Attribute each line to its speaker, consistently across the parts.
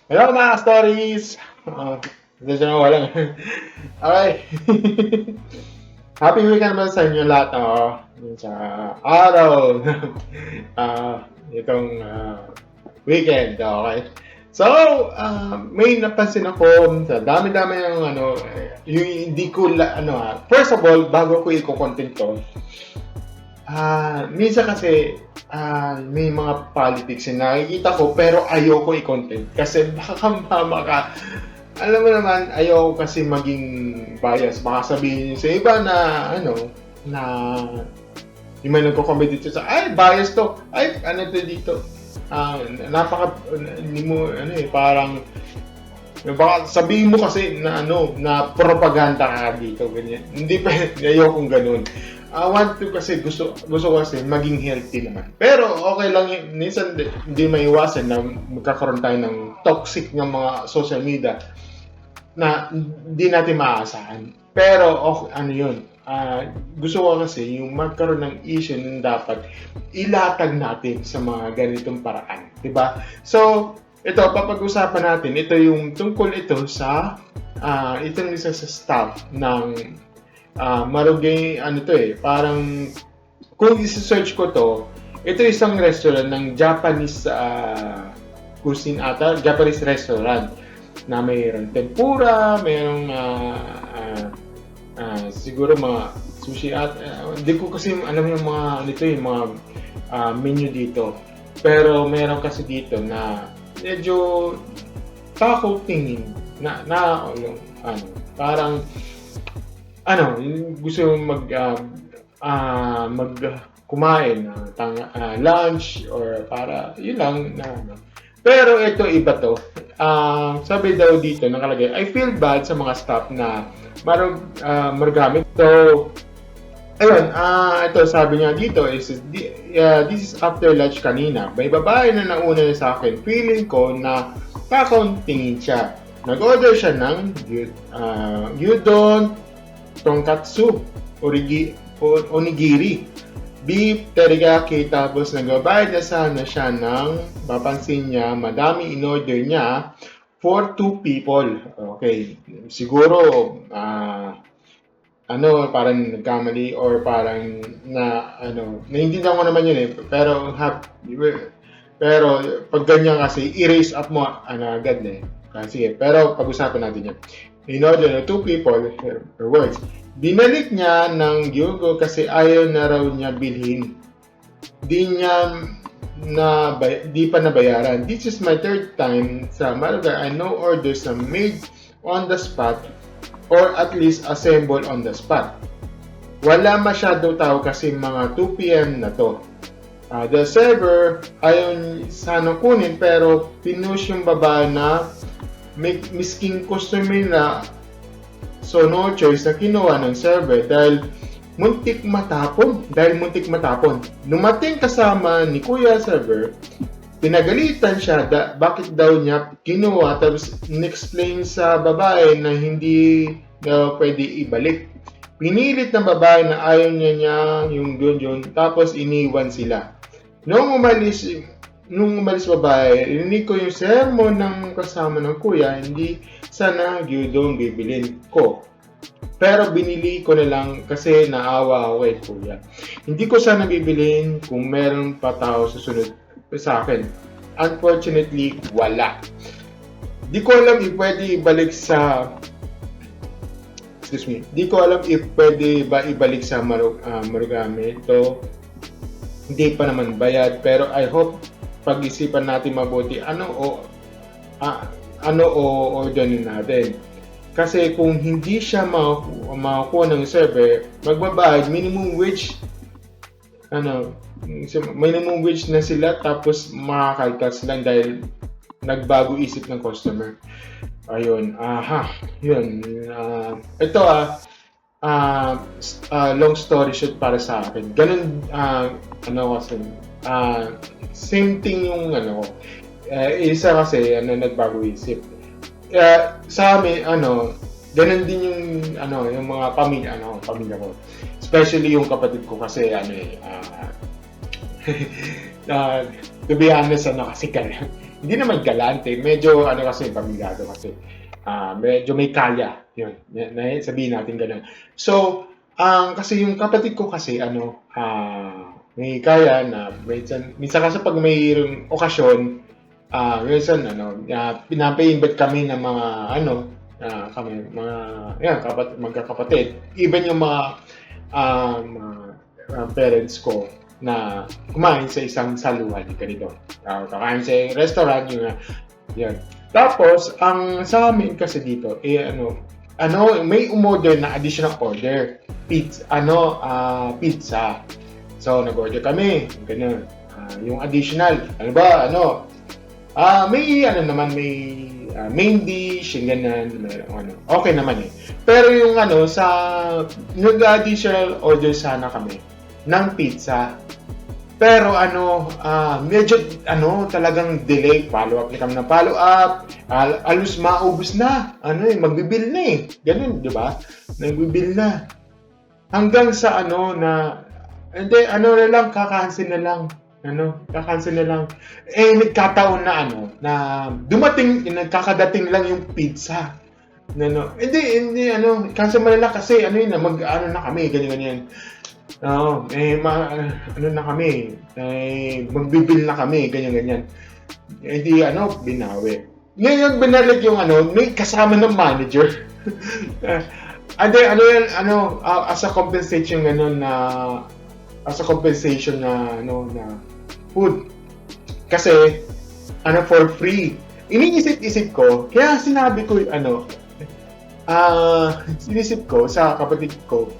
Speaker 1: Hello mga stories! Pasensya na walang. Okay. Happy weekend ba sa inyo lahat? Sa araw itong weekend. Okay. So, may napansin ako sa dami-dami ng yung hindi ko, first of all, bago ko i-content to, minsan kasi may mga politics na nakikita ko pero ayoko i-content kasi baka maka alam mo naman ayoko kasi maging bias, baka sabihin sa iba na na yung may nagko-comment dito sa ay bias to, ay ano to dito, napaka hindi mo parang baka sabihin mo kasi na na propaganda ka dito ganyan, hindi pa ayokong ganun. I want to kasi gusto ko kasi maging healthy naman. Pero okay lang yun. Minsan hindi maiwasan na magkakaroon tayo ng toxic ng mga social media na hindi natin maaasahan. Pero okay, ano yun, gusto ko kasi yung magkaroon ng issue na dapat ilatag natin sa mga ganitong paraan. Diba? So, ito, papag-usapan natin. Ito yung tungkol ito sa itong isa sa staff ng Marugay, ano to parang kung isi-search ko to, ito isang restaurant ng Japanese cuisine ata, Japanese restaurant na mayroong tempura, mayroong siguro mga sushi at hindi ko kasi alam yung mga yung mga menu dito. Pero meron kasi dito na medyo takot tingin parang gusto mag kumain lunch or para yun lang Pero ito iba to. Sabi daw dito nakalagay, I feel bad sa mga staff na maragamit. So, ayun, ito sabi niya dito this is after lunch kanina. May babae na nauna sa akin. Feeling ko na kakauntingin siya. Nag-order siya ng gyudon, tonkatsu, onigiri, beef teriyaki, tapos nagbabayad na sana siya ng, mapansin niya, madami in-order niya for 2 people. Okay, siguro, parang nagkamali or parang naiintindihan ko naman yun pero pag ganyan kasi, i-raise up mo agad sige, pero pag-usapan natin yan. In order na 2 people, per words, binalik niya ng Yugo kasi ayaw na raw niya bilhin. Di pa nabayaran. This is my third time sa Malaga. I know orders na made on the spot or at least assemble on the spot. Wala masyado tao kasi mga 2 p.m. na to. The server ayaw sana kunin pero pinush yung babae na misking customer na, so no choice na kinuha ng server dahil muntik matapon. Lumating kasama ni Kuya server, pinagalitan siya bakit daw niya kinuha, tapos in-explain sa babae na hindi daw pwede ibalik. Pinilit ng babae na ayaw niya yung yun, tapos iniwan sila. Nung umalis babae, rinig ko yung sermon ng kasama ng kuya, hindi sana gyudon bibilin ko. Pero binili ko na lang kasi naawa ako kay kuya. Hindi ko sana bibilin kung meron pa tao susunod sa akin. Unfortunately, wala. Di ko alam if pwede ibalik sa ibalik sa Marugame. Ito, hindi pa naman bayad, pero I hope pag-isipan natin mabuti ano orderin natin. Kasi kung hindi siya makakuha ng server, magbabayad minimum wage na sila, tapos makakaltas lang dahil nagbago isip ng customer. Ayun, yun. Ito long story short para sa akin. Ganun, kasi, same thing yung isa kasi, nagbago isip. Sa amin, ganun din yung mga pamilya ko. Especially yung kapatid ko kasi, To be honest, kasi hindi naman galante, medyo kasi pamilado kasi. Medyo may kaya, yun. Sabihin natin ganun. So, kasi yung kapatid ko kasi may kaya na minsan kasi pag may okasyon, minsan pinapa-invite kami ng mga kami mga magkakapatid. Even yung mga parents ko na kumain sa isang saluhan ganito. Kakain sa restaurant yun. Tapos ang sa amin kasi dito may umorder na additional order. Pizza. So nag-order kami, ganun. Yung additional, may may main dish, yung ganun, okay naman eh. Pero yung nag-additional order sana kami ng pizza. Pero medyo talagang delay, follow-up na kami ng follow-up, alos maubos na, magbibil na eh, ganun, di ba? Nagbibil na. Hanggang sa hindi, na lang, kakancel na lang. Kakancel na lang. Nagkataon na nagkakadating lang yung pizza. Hindi, cancel mo na lang kasi, na kami, ganyan. Na kami, magbibil na kami, ganyan. Hindi, binawi. Ngayon, binalik yung may kasama ng manager. As a compensation na food. Kasi for free. Iniisip-isip ko, kaya sinabi ko sinisip ko sa kapatid ko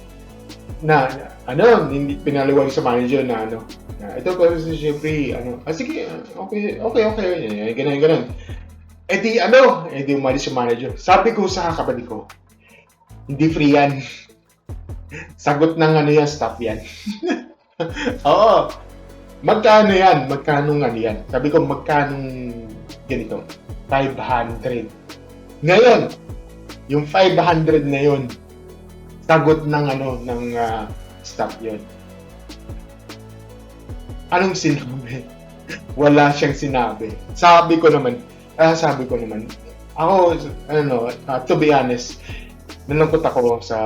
Speaker 1: na hindi pinaliwanag sa manager na ito compensation free, sige, okay, ganun. Di umalis yung manager. Sabi ko sa kapatid ko, hindi free yan. Sagot ng staff yan. Oo. Magkano yan? Magkano yan? Sabi ko, magkano ganito? 500. Ngayon, yung 500 na yun, sagot ng staff yun. Anong sinabi? Wala siyang sinabi. Sabi ko naman, ako, to be honest, nalungkot ako sa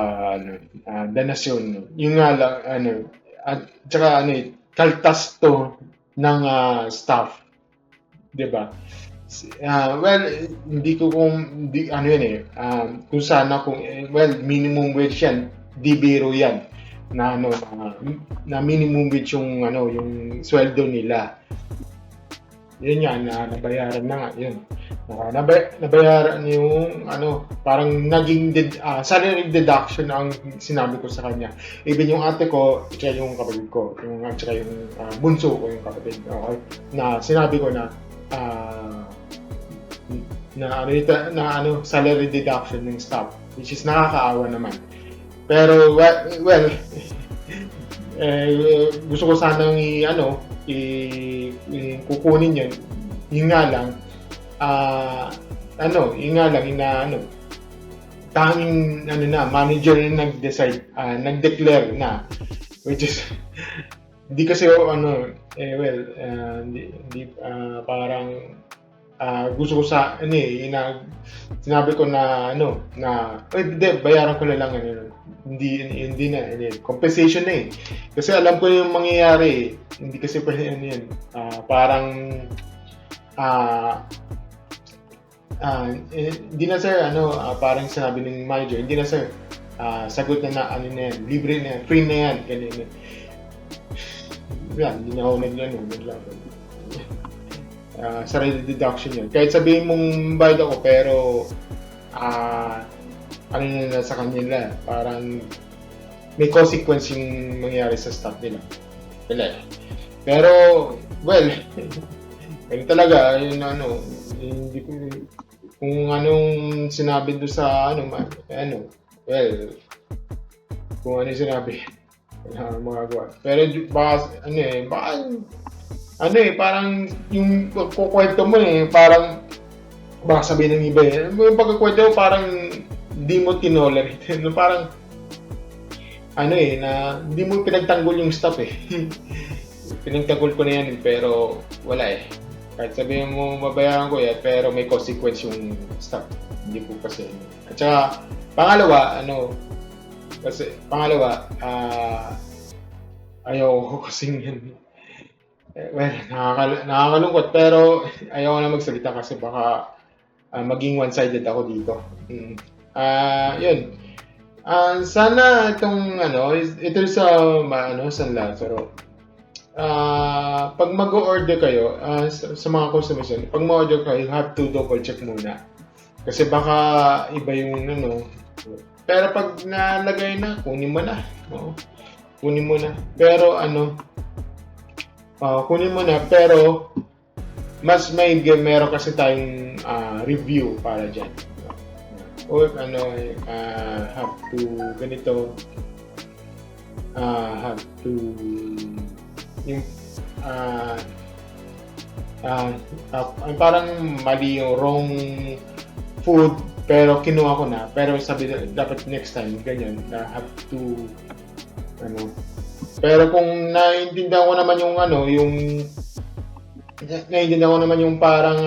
Speaker 1: donasyon. Yung nga lang, at saka kaltas to ng staff. 'Di ba? Hindi ko kung sana minimum wage yan, di biro yan na na minimum wage yung yung sweldo nila. Yun yan, nabayaran na nga yun. Nabayaran yung parang naging salary deduction ang sinabi ko sa kanya. Even yung ate ko, tsaka yung kapatid ko, tsaka yung bunso ko, yung kapatid, okay, na sinabi ko na salary deduction ng staff, which is nakakaawa naman. Pero gusto ko sanang kukunin yun. Yun nga lang, tanging manager na nag-declare na, which is hindi kasi parang gusto ko sinabi ko na bayaran ko na lang hindi na compensation na kasi alam ko yung mangyayari hindi kasi parang hindi na sir parang sinabi ng manager, hindi na sir sagot na yan, libre na yan, free na yan, ganyan. Hindi na ako naglang sarili deduction yun. Kahit sabihin mong bayad ako pero na sa kanila, parang may consequence yung mangyayari sa staff nila. Pero ganun talaga hindi ko kung anong sinabi doon sa kung ano yung sinabi magagawa. Pero parang yung kukwento mo parang baka sabihin ng iba yung pagkukwento mo parang hindi mo tinolerate. Parang na hindi mo pinagtanggol yung staff pinagtanggol ko na yan, pero wala eh. Kahit sabihin mo mabayaran ko yan, pero may consequence yung stock. Hindi ko kasi. At saka, pangalawa, ayaw ko kasing yan. Well, nakakalungkot, pero ayaw ko na magsalita kasi baka maging one-sided ako dito. Yun. Sana itong ito sa San Lazaro. Pag mag-order kayo sa mga customers, pag mag-order kayo, you have to double check muna. Kasi baka iba yung Pero pag nalagay na, kunin mo na. No? Kunin mo na. Pero kunin mo na, pero mas meron kasi tayong review para dyan. Or have to ganito, have to yung parang mali yung wrong food pero kinuha ko na, pero sabi dapat next time ganyan na have to pero kung naiintindihan ko naman yung parang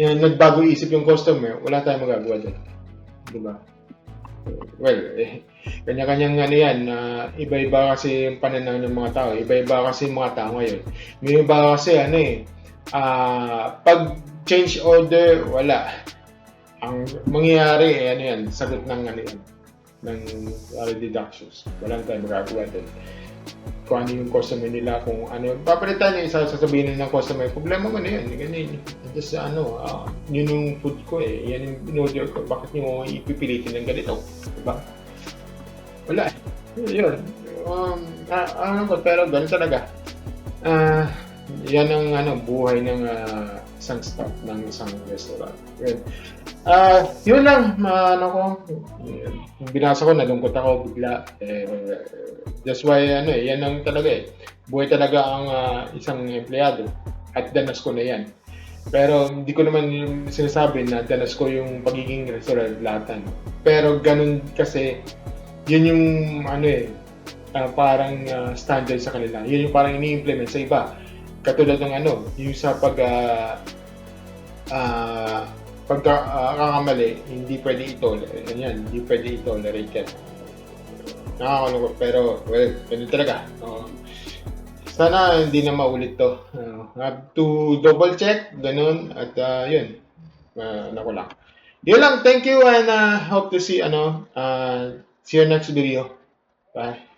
Speaker 1: nagbago isip yung customer, wala tayong magagawa doon. Diba? Well, kanya-kanyang yan. Iba-iba kasi yung pananaw ng mga tao. Iba-iba kasi yung mga tao ngayon. May iba kasi pag change order, wala. Ang mangyayari, sagot ng ng deductions. Wala tayong magagawa doon. Kung ano yung customer nila, kung ano, papalitan niya, sasabihin ng customer, problema mo na yan, ganyan. Just yun yung food ko yan yung in-order ko, bakit nyo ipipilitin ng ganito, diba? Wala yun. Pero ganun talaga. Yan ang buhay ng isang staff ng isang restaurant. Yun lang, binasa ko, nalungkot ako bigla. That's why, yan ang talaga buhay talaga ang isang empleyado. At danas ko na yan. Pero hindi ko naman sinasabi na danas ko yung pagiging restaurant latan. Pero ganun kasi, yun yung parang standard sa kanila. Yun yung parang ini-implement sa iba. Katulad ng yung sa pagkakamali, hindi pwede i-tolerate. Hindi pwede i-tolerate yan. Nakakalungkot, pero well, ganun talaga. Sana hindi na maulit to. Have to double check, ganun, at yun. Lang. Yun lang, thank you, and hope to see you next video. Bye.